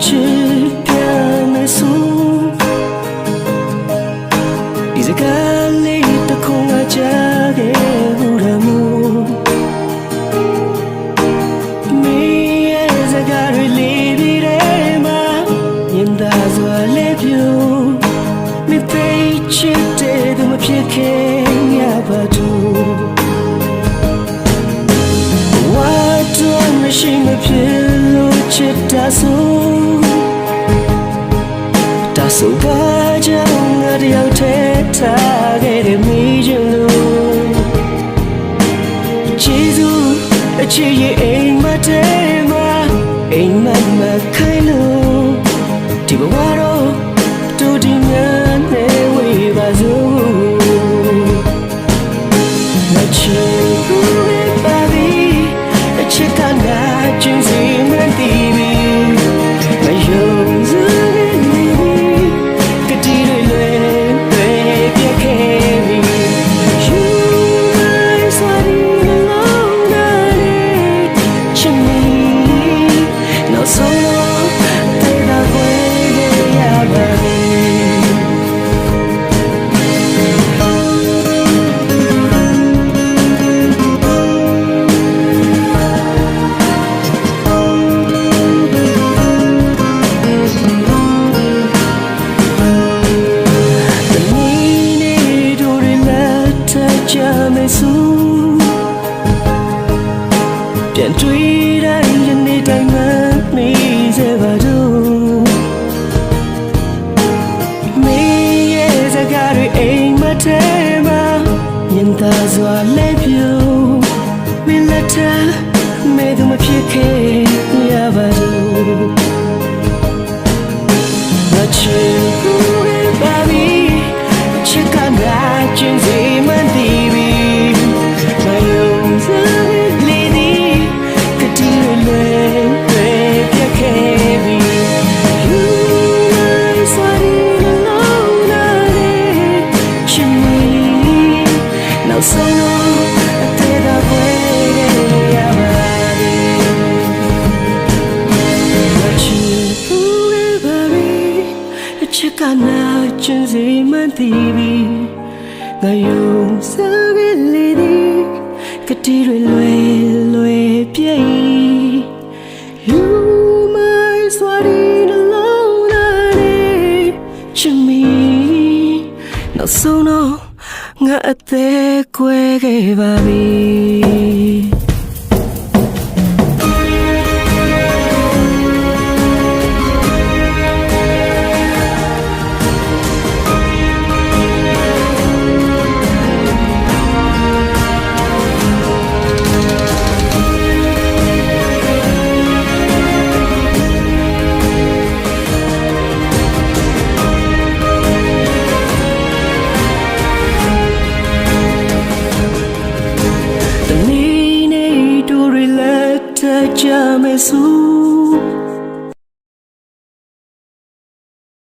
ချစ်ပြန်မယ်ဆိုဒီစကားလေးတစ်ခုငါကြားခဲ့ဘူးရမို့မင်းရဲ့စကားတွေလေးပြီးတဲ့မှာရင်သားစွာလေးပြူမသိချစ်တဲ့သူမဖြစ်ခဲ့ရပါဘူးမရှိမဖြစ်လို့ချစ်တာဆိုပါကြောင့်ငါတယောက်တည်းထားခဲ့တဲ့မိချင်လို့ကျေးဇူးအချစ်ရဲ့အိမ်မတဲမှာအိမ်မခိုင်လို့ဒီဘဝတော့တူဒီများနဲ့ဝေးပါစို့ငါချစ်ဘူးပါပြီအချစ်ကနာကျင်းစီမတည်ပြီမယုံစရာနေကတိတွေလွယ်ပဲပြက်ခဲ့ပြီ You are sorry aloneချစ်မိနောက်ဆုံးတဲ့တော့ဝေးရပါပြီပြန်တွေ့တိုင်းယနေ့တိုင်းမှမေးစေပါတော့မင်းရဲ့စကားတွေအိမ်မထဲမှာမြင်သာစွာလက်ပြူမင်းလက်ထမဲသူမဖြစ်ခဲ့ရပါတော့ငါချစ်ဘူးပါပြီချစ်ကနာကျင်းစီမတည်ပြီမယုံစရာချစ်ကနာကျင်းစီမတည်ပြီငါယုံစရာလေးဒီကတိတွေလွယ်ပြည့် You my sweating alone ချစ်မိနောက်ဆုံးတော့ငါအသက်ကွဲခဲ့ပါပြီ